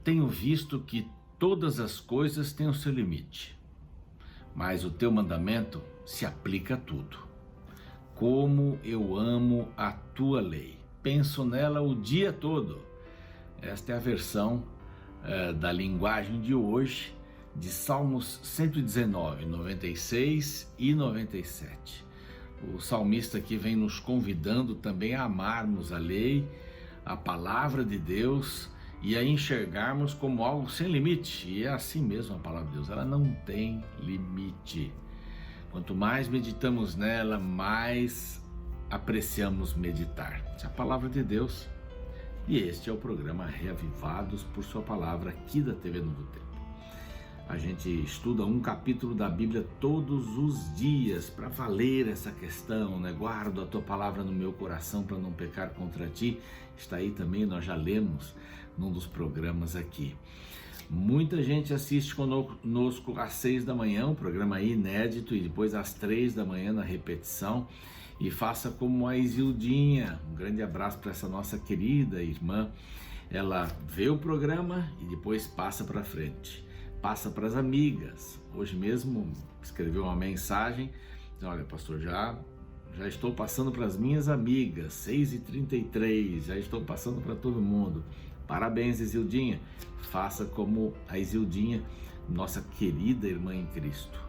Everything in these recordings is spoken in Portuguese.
Tenho visto que todas as coisas têm o seu limite, mas o teu mandamento se aplica a tudo. Como eu amo a tua lei, penso nela o dia todo. Esta é a versão da linguagem de hoje de Salmos 119, 96 e 97. O salmista aqui vem nos convidando também a amarmos a lei, a palavra de Deus, e a enxergarmos como algo sem limite. E é assim mesmo a palavra de Deus, ela não tem limite. Quanto mais meditamos nela, mais apreciamos meditar. Essa é a palavra de Deus. E este é o programa Reavivados por Sua Palavra, aqui da TV Novo Tempo. A gente estuda um capítulo da Bíblia todos os dias para valer essa questão, né? Guardo a tua palavra no meu coração para não pecar contra ti. Está aí também, nós já lemos num dos programas aqui. Muita gente assiste conosco às 6 da manhã, um programa inédito, e depois às 3 da manhã na repetição. E faça como a Isildinha, um grande abraço para essa nossa querida irmã. Ela vê o programa e depois passa para frente. Passa para as amigas. Hoje mesmo escreveu uma mensagem, dizendo: olha, pastor, já estou passando para as minhas amigas, 6h33, já estou passando para todo mundo. Parabéns, Isildinha. Faça como a Isildinha, nossa querida irmã em Cristo.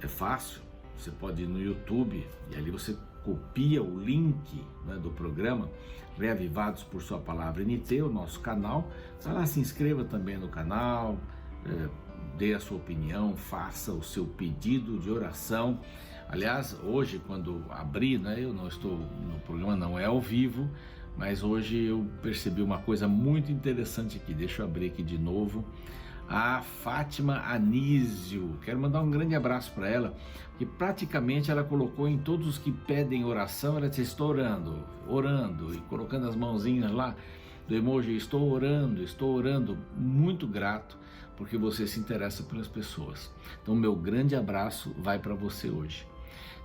É fácil, você pode ir no YouTube e ali você copia o link, né, do programa Reavivados por Sua Palavra NT, o nosso canal. Vai lá, se inscreva também no canal, dê a sua opinião, faça o seu pedido de oração. Aliás, hoje, quando abri, né, eu não estou no programa, não é ao vivo, mas hoje eu percebi uma coisa muito interessante aqui. Deixa eu abrir aqui de novo. A Fátima Anísio, quero mandar um grande abraço para ela, que praticamente ela colocou em todos os que pedem oração, ela disse: estou orando, e colocando as mãozinhas lá do emoji, estou orando, muito grato, porque você se interessa pelas pessoas. Então meu grande abraço vai para você hoje.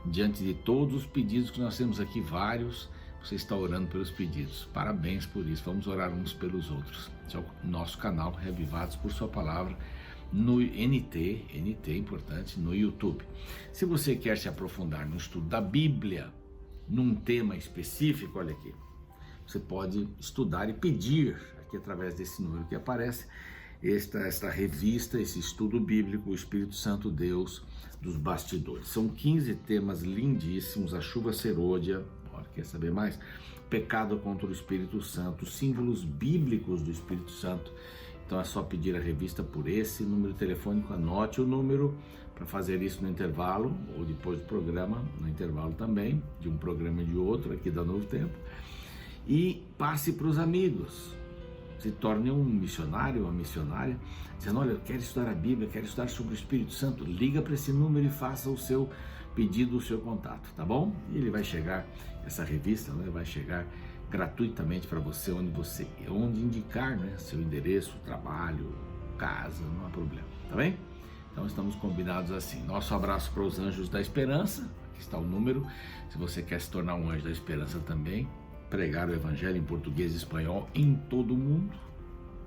Diante de todos os pedidos que nós temos aqui, vários, você está orando pelos pedidos. Parabéns por isso. Vamos orar uns pelos outros. Esse é o nosso canal Reavivados por Sua Palavra no NT é importante, no YouTube. Se você quer se aprofundar no estudo da Bíblia, num tema específico, olha aqui, você pode estudar e pedir aqui através desse número que aparece esta revista, esse estudo bíblico, o Espírito Santo Deus dos bastidores. São 15 temas lindíssimos: a chuva serôdia, quer saber mais? Pecado contra o Espírito Santo, símbolos bíblicos do Espírito Santo. Então é só pedir a revista por esse número telefônico, anote o número para fazer isso no intervalo, ou depois do programa, no intervalo também, de um programa e de outro, aqui da Novo Tempo, e passe para os amigos. Se torne um missionário, uma missionária, dizendo: olha, eu quero estudar a Bíblia, quero estudar sobre o Espírito Santo. Liga para esse número e faça o seu pedido, o seu contato, tá bom? E ele vai chegar, essa revista, né, vai chegar gratuitamente para você, onde indicar, né, seu endereço, trabalho, casa, não há problema, tá bem? Então estamos combinados assim. Nosso abraço para os Anjos da Esperança, aqui está o número, se você quer se tornar um Anjo da Esperança também, pregar o Evangelho em português e espanhol em todo o mundo.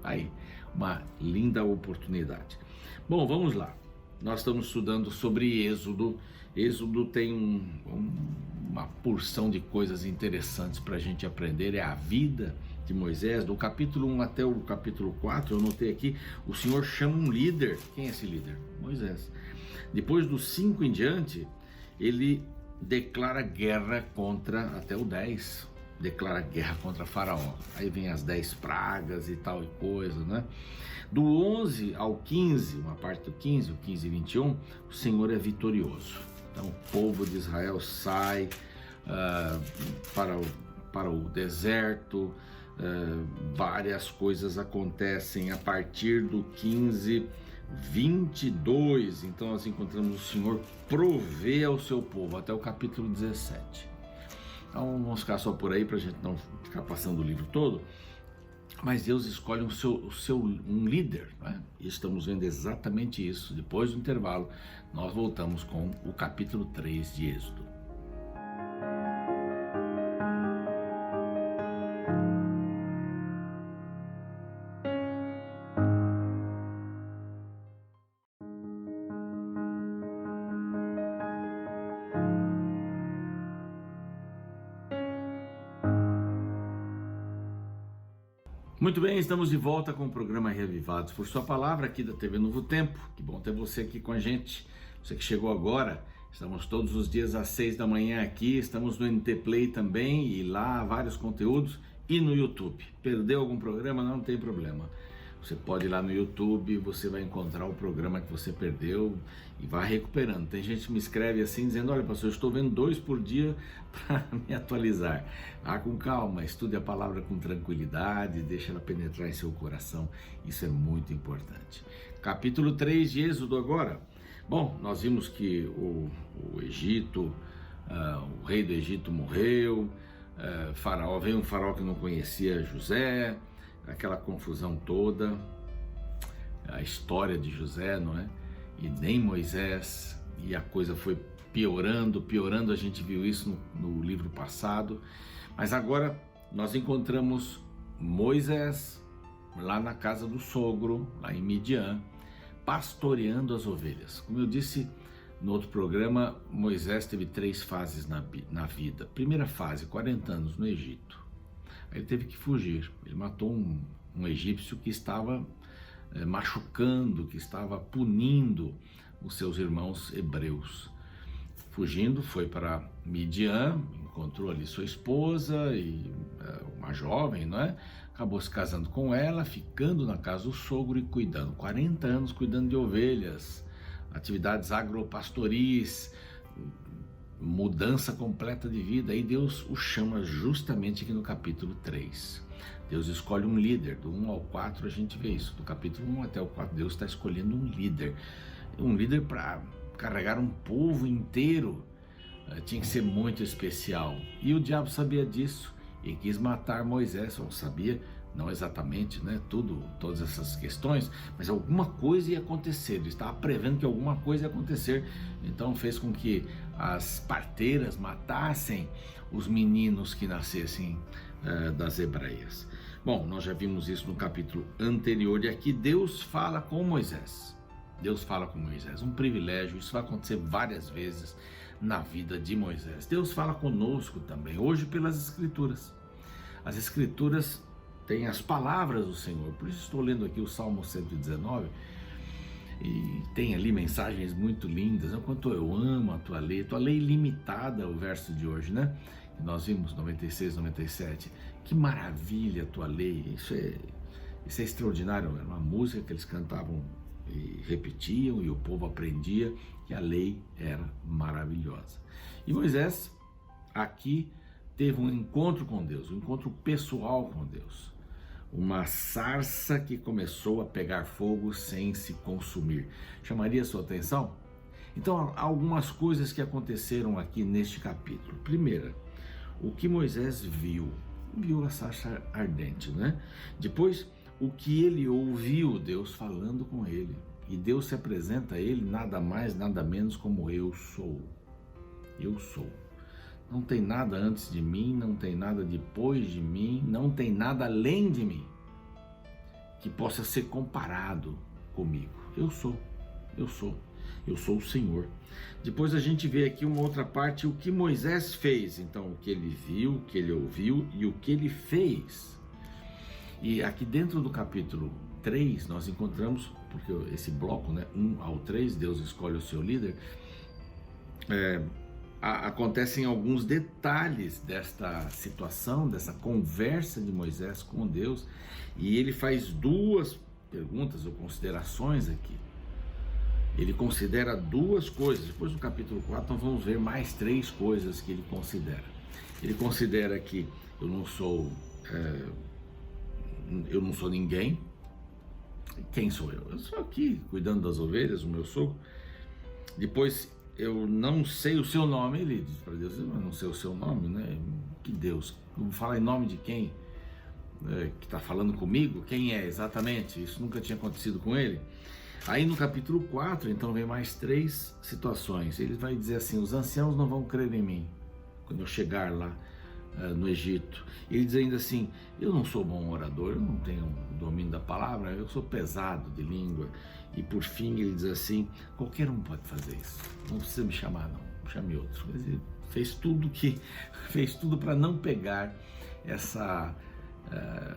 Aí, uma linda oportunidade. Bom, vamos lá. Nós estamos estudando sobre Êxodo. Êxodo tem uma porção de coisas interessantes para a gente aprender. É a vida de Moisés, do capítulo 1 até o capítulo 4. Eu notei aqui, o Senhor chama um líder. Quem é esse líder? Moisés. Depois dos 5 em diante, ele declara guerra contra, até o 10, declara guerra contra Faraó. Aí vem as 10 pragas e tal e coisa, né? Do 11 ao 15, uma parte do 15, o 15 e 21, o Senhor é vitorioso. Então o povo de Israel sai para o deserto, várias coisas acontecem a partir do 15, 22. Então nós encontramos o Senhor provê ao seu povo, até o capítulo 17. Então vamos ficar só por aí para a gente não ficar passando o livro todo, mas Deus escolhe um líder, né? E estamos vendo exatamente isso. Depois do intervalo, nós voltamos com o capítulo 3 de Êxodo. Muito bem, estamos de volta com o programa Reavivados por Sua Palavra aqui da TV Novo Tempo. Que bom ter você aqui com a gente. Você que chegou agora, estamos todos os dias às 6 da manhã aqui, estamos no NT Play também e lá vários conteúdos e no YouTube. Perdeu algum programa? Não tem problema. Você pode ir lá no YouTube, você vai encontrar o programa que você perdeu e vai recuperando. Tem gente que me escreve assim, dizendo, olha pastor, eu estou vendo 2 por dia para me atualizar. Com calma, estude a palavra com tranquilidade, deixa ela penetrar em seu coração. Isso é muito importante. Capítulo 3 de Êxodo agora. Bom, nós vimos que o Egito, o rei do Egito morreu, veio um faraó que não conhecia José, aquela confusão toda, a história de José, não é? E nem Moisés, e a coisa foi piorando, a gente viu isso no livro passado, mas agora nós encontramos Moisés lá na casa do sogro, lá em Midian, pastoreando as ovelhas. Como eu disse no outro programa, Moisés teve 3 fases na vida. Primeira fase, 40 anos no Egito. Aí ele teve que fugir. Ele matou um egípcio que estava machucando, que estava punindo os seus irmãos hebreus. Fugindo, foi para Midian, encontrou ali sua esposa, e uma jovem, não é? Acabou se casando com ela, ficando na casa do sogro e cuidando. 40 anos cuidando de ovelhas, atividades agropastoris, mudança completa de vida. Aí Deus o chama justamente aqui no capítulo 3. Deus escolhe um líder, do 1 ao 4 a gente vê isso. Do capítulo 1 até o 4, Deus está escolhendo um líder para carregar um povo inteiro. Tinha que ser muito especial. E o diabo sabia disso e quis matar Moisés, ou sabia, não exatamente, né, todas essas questões, mas alguma coisa ia acontecer, ele estava prevendo que alguma coisa ia acontecer, então fez com que as parteiras matassem os meninos que nascessem das hebreias. Bom, nós já vimos isso no capítulo anterior, e aqui Deus fala com Moisés. Deus fala com Moisés, um privilégio, isso vai acontecer várias vezes na vida de Moisés. Deus fala conosco também, hoje pelas Escrituras. As Escrituras têm as palavras do Senhor, por isso estou lendo aqui o Salmo 119, e tem ali mensagens muito lindas, o quanto eu amo a tua lei ilimitada, o verso de hoje, né? Nós vimos 96, 97, que maravilha a tua lei, isso é extraordinário, era uma música que eles cantavam e repetiam e o povo aprendia que a lei era maravilhosa. E Moisés aqui teve um encontro com Deus, um encontro pessoal com Deus, uma sarça que começou a pegar fogo sem se consumir. Chamaria a sua atenção? Então, há algumas coisas que aconteceram aqui neste capítulo. Primeira, o que Moisés viu a sarça ardente, né? Depois, o que ele ouviu Deus falando com ele. E Deus se apresenta a ele nada mais, nada menos como eu sou. Eu sou. Não tem nada antes de mim, não tem nada depois de mim, não tem nada além de mim que possa ser comparado comigo. Eu sou o Senhor. Depois a gente vê aqui uma outra parte, o que Moisés fez. Então, o que ele viu, o que ele ouviu e o que ele fez. E aqui dentro do capítulo 3, nós encontramos, porque esse bloco, né, 1 ao 3, Deus escolhe o seu líder, acontecem alguns detalhes desta situação, dessa conversa de Moisés com Deus, e ele faz 2 perguntas ou considerações aqui. Ele considera 2 coisas. Depois no capítulo 4 nós vamos ver mais 3 coisas que ele considera. Ele considera que eu não sou ninguém. Quem sou eu? Eu sou aqui cuidando das ovelhas, o meu sogro. Depois, eu não sei o seu nome. Ele diz para Deus, eu não sei o seu nome, né? Que Deus, eu vou falar em nome de quem que está falando comigo? Quem é exatamente? Isso nunca tinha acontecido com ele. Aí no capítulo 4, então, vem mais 3 situações. Ele vai dizer assim, os anciãos não vão crer em mim quando eu chegar lá no Egito. Ele diz ainda assim, eu não sou bom orador, eu não tenho domínio da palavra, eu sou pesado de língua. E por fim ele diz assim, qualquer um pode fazer isso, não precisa me chamar não, chame outro. Ele fez tudo para não pegar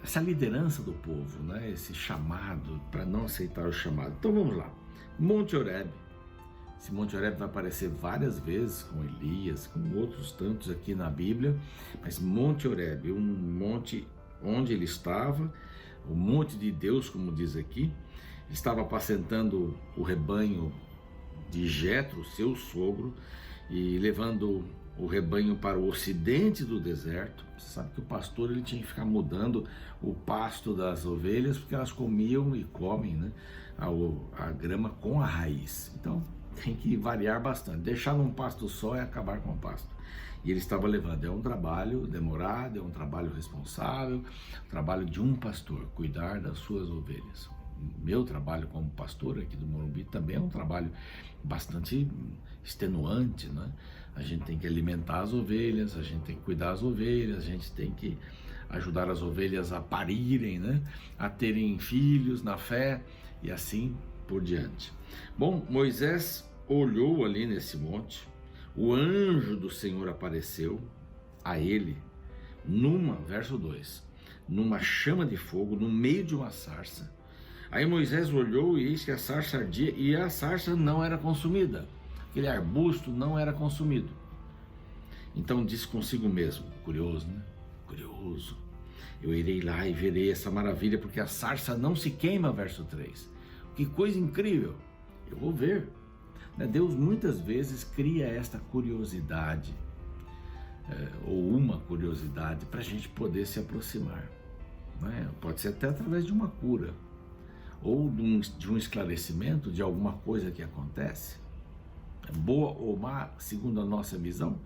essa liderança do povo, né? Esse chamado para não aceitar o chamado. Então vamos lá. Monte Horebe. Esse Monte Horebe vai aparecer várias vezes com Elias, com outros tantos aqui na Bíblia, mas Monte Horebe, um monte onde ele estava, o monte de Deus, como diz aqui, estava apacentando o rebanho de Jetro, seu sogro, e levando o rebanho para o ocidente do deserto. Você sabe que o pastor ele tinha que ficar mudando o pasto das ovelhas, porque elas comiam e comem, né, a grama com a raiz. Então tem que variar bastante. Deixar num pasto só é acabar com o pasto. E ele estava levando. É um trabalho demorado, é um trabalho responsável, trabalho de um pastor, cuidar das suas ovelhas. Meu trabalho como pastor aqui do Morumbi também é um trabalho bastante extenuante, né? A gente tem que alimentar as ovelhas, a gente tem que cuidar das ovelhas, a gente tem que ajudar as ovelhas a parirem, né? A terem filhos na fé e assim por diante. Bom, Moisés olhou ali nesse monte, o anjo do Senhor apareceu a ele verso 2, numa chama de fogo, no meio de uma sarça. Aí Moisés olhou e eis que a sarça ardia e a sarça não era consumida. Aquele arbusto não era consumido. Então disse consigo mesmo, curioso, né? Curioso. Eu irei lá e verei essa maravilha, porque a sarça não se queima, verso 3. Que coisa incrível. Eu vou ver. Deus muitas vezes cria esta curiosidade, ou uma curiosidade, para a gente poder se aproximar. Né? Pode ser até através de uma cura, ou de um esclarecimento de alguma coisa que acontece, boa ou má, segundo a nossa visão,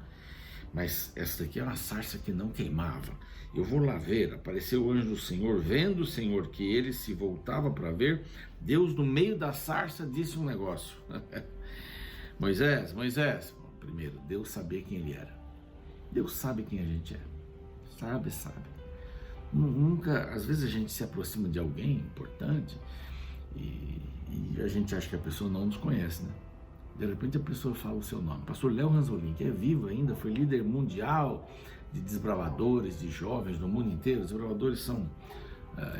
mas essa daqui é uma sarça que não queimava. Eu vou lá ver, apareceu o anjo do Senhor, vendo o Senhor que ele se voltava para ver, Deus no meio da sarça disse um negócio. Moisés, primeiro, Deus sabia quem ele era. Deus sabe quem a gente é. Sabe. Nunca, às vezes a gente se aproxima de alguém importante e a gente acha que a pessoa não nos conhece, né? De repente a pessoa fala o seu nome. Pastor Léo Ranzolin, que é vivo ainda, foi líder mundial de desbravadores, de jovens no mundo inteiro. Os desbravadores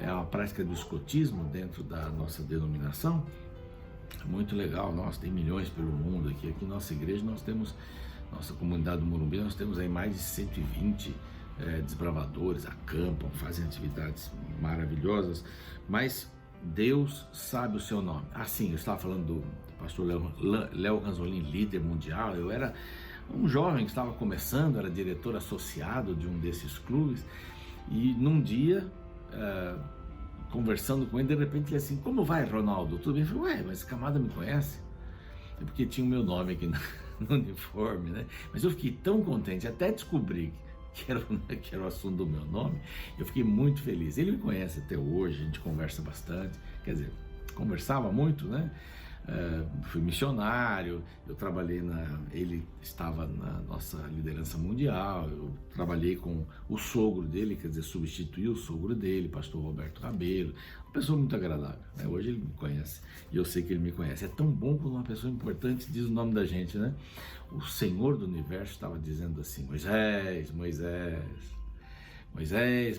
é uma prática do escotismo dentro da nossa denominação. Muito legal, tem milhões pelo mundo aqui. Aqui na nossa igreja nós temos, nossa comunidade do Morumbi, nós temos aí mais de 120 desbravadores, acampam, fazem atividades maravilhosas, mas Deus sabe o seu nome. Sim, eu estava falando do pastor Léo Ranzolin, líder mundial. Eu era um jovem que estava começando, era diretor associado de um desses clubes, e num dia, conversando com ele, de repente ele assim, como vai, Ronaldo? Tudo bem? Eu falei, mas esse camarada me conhece? É porque tinha o meu nome aqui no uniforme, né? Mas eu fiquei tão contente, até descobrir que era o assunto do meu nome, eu fiquei muito feliz. Ele me conhece até hoje, a gente conversa bastante, quer dizer, conversava muito, né? Fui missionário, eu trabalhei ele estava na nossa liderança mundial, eu trabalhei com o sogro dele, quer dizer, substituí o sogro dele, pastor Roberto Rabelo, uma pessoa muito agradável, né? Hoje ele me conhece e eu sei que ele me conhece. É tão bom quando uma pessoa importante diz o nome da gente, né? O Senhor do Universo estava dizendo assim,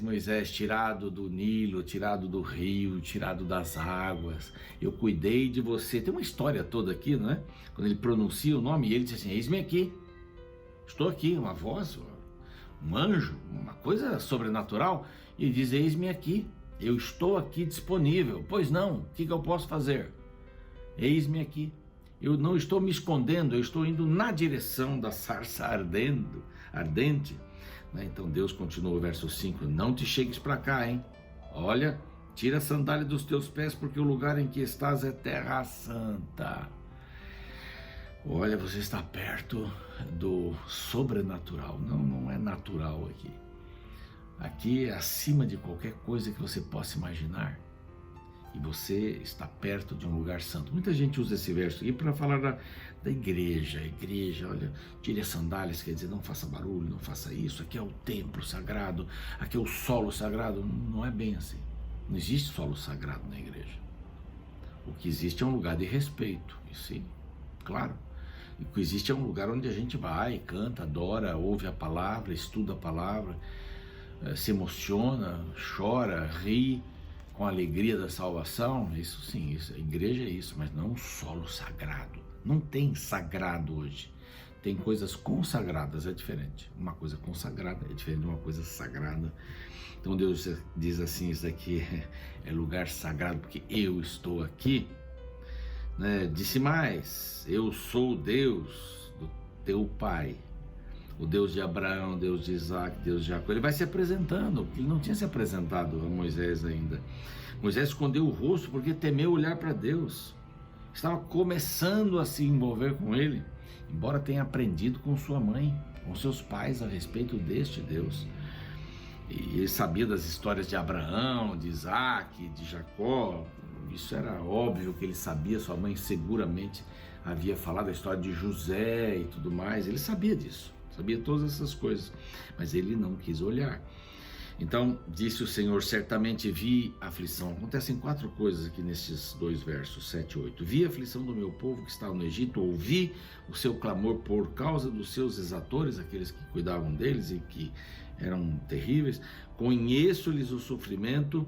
Moisés, tirado do Nilo, tirado do rio, tirado das águas, eu cuidei de você. Tem uma história toda aqui, né? Quando ele pronuncia o nome, ele diz assim, eis-me aqui, estou aqui, uma voz, um anjo, uma coisa sobrenatural, e ele diz, eis-me aqui, eu estou aqui disponível. Pois não, o que eu posso fazer? Eis-me aqui, eu não estou me escondendo, eu estou indo na direção da sarça ardente. Então Deus continua o verso 5, não te chegues para cá, hein? Olha, tira a sandália dos teus pés, porque o lugar em que estás é terra santa. Olha, você está perto do sobrenatural. Não é natural aqui. Aqui é acima de qualquer coisa que você possa imaginar. E você está perto de um lugar santo. Muita gente usa esse verso aqui para falar da igreja. A igreja, olha, tire as sandálias, quer dizer, não faça barulho, não faça isso. Aqui é o templo sagrado, aqui é o solo sagrado. Não é bem assim. Não existe solo sagrado na igreja. O que existe é um lugar de respeito, e sim, claro. E o que existe é um lugar onde a gente vai, canta, adora, ouve a palavra, estuda a palavra. se emociona, chora, ri com a alegria da salvação. Isso sim, a igreja é isso, mas não um solo sagrado. Não tem sagrado hoje. Tem coisas consagradas, é diferente. Uma coisa consagrada é diferente de uma coisa sagrada. Então Deus diz assim, isso daqui é lugar sagrado porque eu estou aqui. Né? Disse mais, eu sou o Deus do teu pai, o Deus de Abraão, Deus de Isaac, Deus de Jacó. Ele vai se apresentando, porque ele não tinha se apresentado a Moisés ainda. Moisés escondeu o rosto porque temeu olhar para Deus. Estava começando a se envolver com ele, embora tenha aprendido com sua mãe, com seus pais a respeito deste Deus. E ele sabia das histórias de Abraão, de Isaac, de Jacó. Isso era óbvio que ele sabia, sua mãe seguramente havia falado a história de José e tudo mais. Ele sabia disso, sabia todas essas coisas, mas ele não quis olhar. Então, disse o Senhor, certamente vi a aflição. Acontecem 4 coisas aqui nesses 2 versos, 7 e 8. Vi a aflição do meu povo que estava no Egito, ouvi o seu clamor por causa dos seus exatores, aqueles que cuidavam deles e que eram terríveis. Conheço-lhes o sofrimento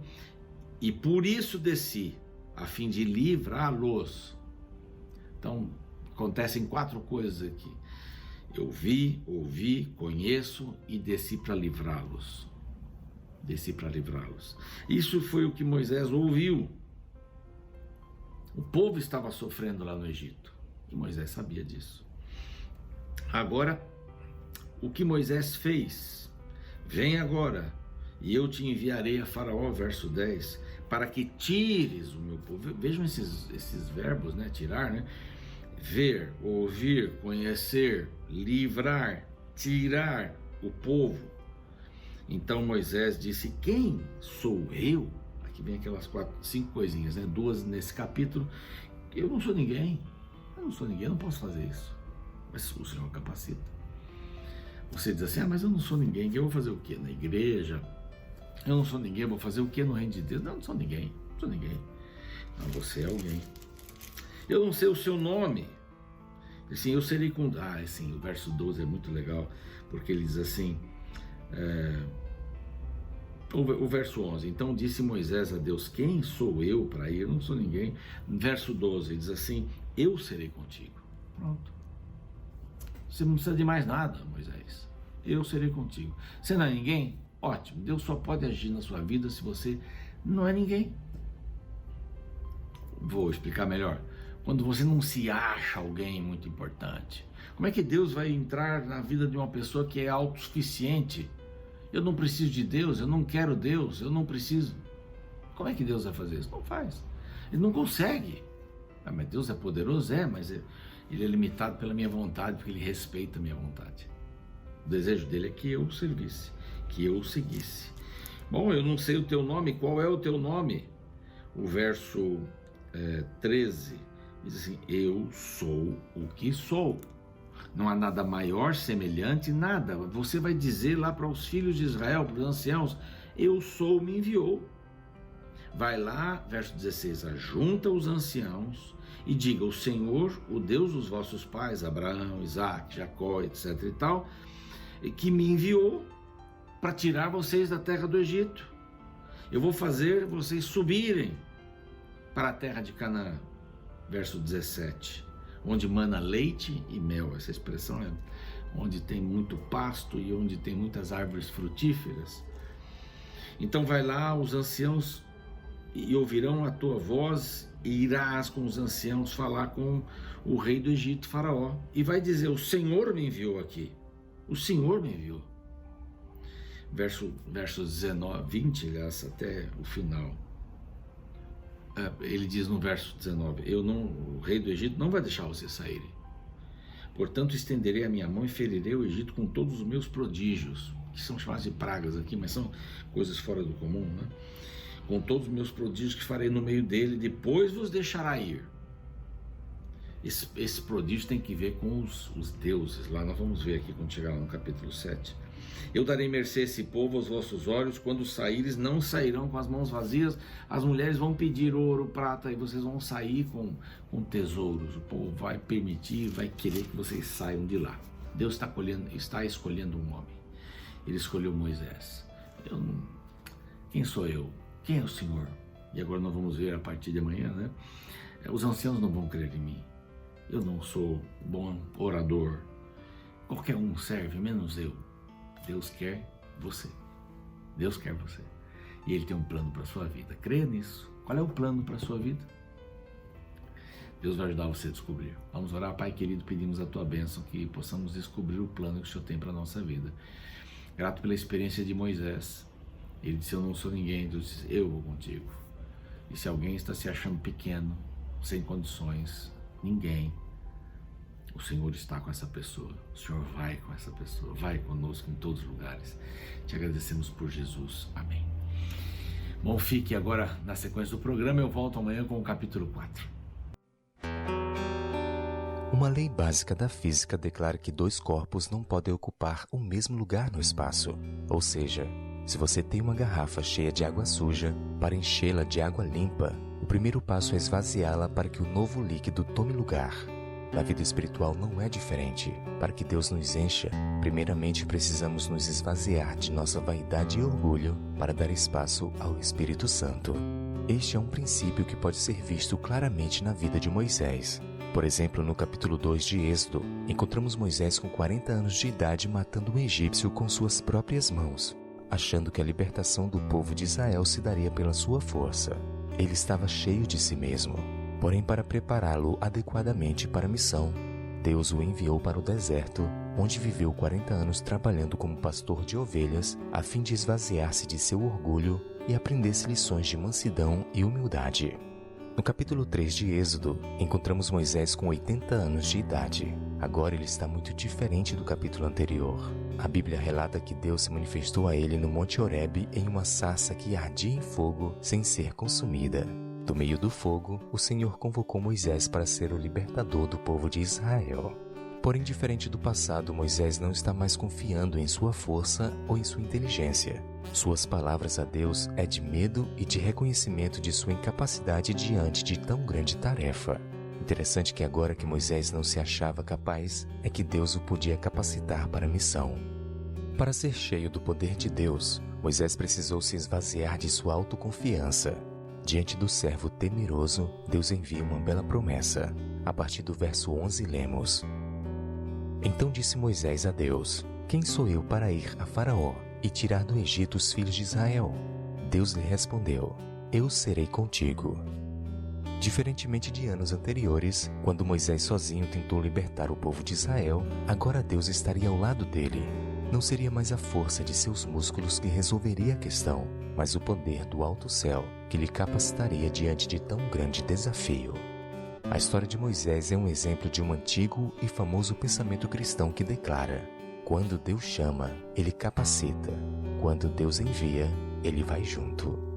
e por isso desci, a fim de livrá-los. Então, acontecem 4 coisas aqui. Eu vi, ouvi, conheço e desci para livrá-los. Desci para livrá-los. Isso foi o que Moisés ouviu. O povo estava sofrendo lá no Egito. E Moisés sabia disso. Agora, o que Moisés fez? Vem agora, e eu te enviarei a Faraó, verso 10, para que tires o meu povo. Vejam esses verbos, né? Tirar, né? Ver, ouvir, conhecer, livrar, tirar o povo. Então Moisés disse, quem sou eu? Aqui vem aquelas 5 coisinhas, né? 2 nesse capítulo. Eu não sou ninguém, eu não posso fazer isso. Mas o Senhor capacita. Você diz assim, mas eu não sou ninguém, eu vou fazer o quê? Na igreja? Eu não sou ninguém, eu vou fazer o quê no reino de Deus? Não sou ninguém, não sou ninguém. Não, você é alguém. Eu não sei o seu nome. Assim, eu serei com... assim, o verso 12 é muito legal, porque ele diz assim... O verso 11, então disse Moisés a Deus, quem sou eu para ir? Eu não sou ninguém. Verso 12, diz assim, eu serei contigo. Pronto. Você não precisa de mais nada, Moisés. Eu serei contigo. Você não é ninguém? Ótimo. Deus só pode agir na sua vida se você não é ninguém. Vou explicar melhor. Quando você não se acha alguém muito importante. Como é que Deus vai entrar na vida de uma pessoa que é autossuficiente? Eu não preciso de Deus, eu não quero Deus, eu não preciso. Como é que Deus vai fazer isso? Não faz. Ele não consegue. Mas Deus é poderoso? Mas ele é limitado pela minha vontade, porque ele respeita a minha vontade. O desejo dele é que eu o servisse, que eu o seguisse. Bom, eu não sei o teu nome, qual é o teu nome? O verso 13 diz assim, eu sou o que sou. Não há nada maior, semelhante, nada. Você vai dizer lá para os filhos de Israel, para os anciãos, eu sou, me enviou. Vai lá, verso 16, ajunta os anciãos e diga, o Senhor, o Deus dos vossos pais, Abraão, Isaac, Jacó, etc e tal, que me enviou para tirar vocês da terra do Egito. Eu vou fazer vocês subirem para a terra de Canaã. Verso 17, onde mana leite e mel. Essa expressão é onde tem muito pasto e onde tem muitas árvores frutíferas. Então vai lá os anciãos e ouvirão a tua voz e irás com os anciãos falar com o rei do Egito, Faraó, e vai dizer, o Senhor me enviou aqui. O Senhor me enviou. Versos 19, 20, aliás, até o final. Ele diz no verso 19, o rei do Egito não vai deixar vocês saírem. Portanto, estenderei a minha mão e ferirei o Egito com todos os meus prodígios, que são chamados de pragas aqui, mas são coisas fora do comum, né? Com todos os meus prodígios que farei no meio dele, depois vos deixará ir. Esse prodígio tem que ver com os deuses, lá nós vamos ver aqui quando chegar lá no capítulo 7. Eu darei mercê a esse povo aos vossos olhos, quando saíres não sairão com as mãos vazias, as mulheres vão pedir ouro, prata, e vocês vão sair com tesouros. O povo vai permitir, vai querer que vocês saiam de lá. Deus está escolhendo um homem, ele escolheu Moisés. Eu não... Quem sou eu? Quem é o Senhor? E agora nós vamos ver a partir de amanhã, né? Os anciãos não vão crer em mim. Eu não sou bom orador. Qualquer um serve, menos eu. Deus quer você. Deus quer você. E Ele tem um plano para a sua vida. Creia nisso. Qual é o plano para a sua vida? Deus vai ajudar você a descobrir. Vamos orar, Pai querido, pedimos a Tua bênção, que possamos descobrir o plano que o Senhor tem para a nossa vida. Grato pela experiência de Moisés. Ele disse, eu não sou ninguém, Deus disse, eu vou contigo. E se alguém está se achando pequeno, sem condições, ninguém, o Senhor está com essa pessoa. O Senhor vai com essa pessoa, vai conosco em todos os lugares. Te agradecemos por Jesus. Amém. Bom, fique agora na sequência do programa. Eu volto amanhã com o capítulo 4. Uma lei básica da física declara que dois corpos não podem ocupar o mesmo lugar no espaço. Ou seja, se você tem uma garrafa cheia de água suja, para enchê-la de água limpa, o primeiro passo é esvaziá-la para que o novo líquido tome lugar. Na vida espiritual não é diferente. Para que Deus nos encha, primeiramente precisamos nos esvaziar de nossa vaidade e orgulho para dar espaço ao Espírito Santo. Este é um princípio que pode ser visto claramente na vida de Moisés. Por exemplo, no capítulo 2 de Êxodo, encontramos Moisés com 40 anos de idade matando um egípcio com suas próprias mãos, achando que a libertação do povo de Israel se daria pela sua força. Ele estava cheio de si mesmo. Porém, para prepará-lo adequadamente para a missão, Deus o enviou para o deserto, onde viveu 40 anos trabalhando como pastor de ovelhas, a fim de esvaziar-se de seu orgulho e aprender-se lições de mansidão e humildade. No capítulo 3 de Êxodo, encontramos Moisés com 80 anos de idade. Agora ele está muito diferente do capítulo anterior. A Bíblia relata que Deus se manifestou a ele no Monte Horebe em uma sarça que ardia em fogo sem ser consumida. Do meio do fogo, o Senhor convocou Moisés para ser o libertador do povo de Israel. Porém, diferente do passado, Moisés não está mais confiando em sua força ou em sua inteligência. Suas palavras a Deus é de medo e de reconhecimento de sua incapacidade diante de tão grande tarefa. Interessante que agora que Moisés não se achava capaz, é que Deus o podia capacitar para a missão. Para ser cheio do poder de Deus, Moisés precisou se esvaziar de sua autoconfiança. Diante do servo temeroso, Deus envia uma bela promessa. A partir do verso 11 lemos: Então disse Moisés a Deus: Quem sou eu para ir a Faraó e tirar do Egito os filhos de Israel? Deus lhe respondeu: Eu serei contigo. Diferentemente de anos anteriores, quando Moisés sozinho tentou libertar o povo de Israel, agora Deus estaria ao lado dele. Não seria mais a força de seus músculos que resolveria a questão, mas o poder do alto céu que lhe capacitaria diante de tão grande desafio. A história de Moisés é um exemplo de um antigo e famoso pensamento cristão que declara: quando Deus chama, Ele capacita. Quando Deus envia, Ele vai junto.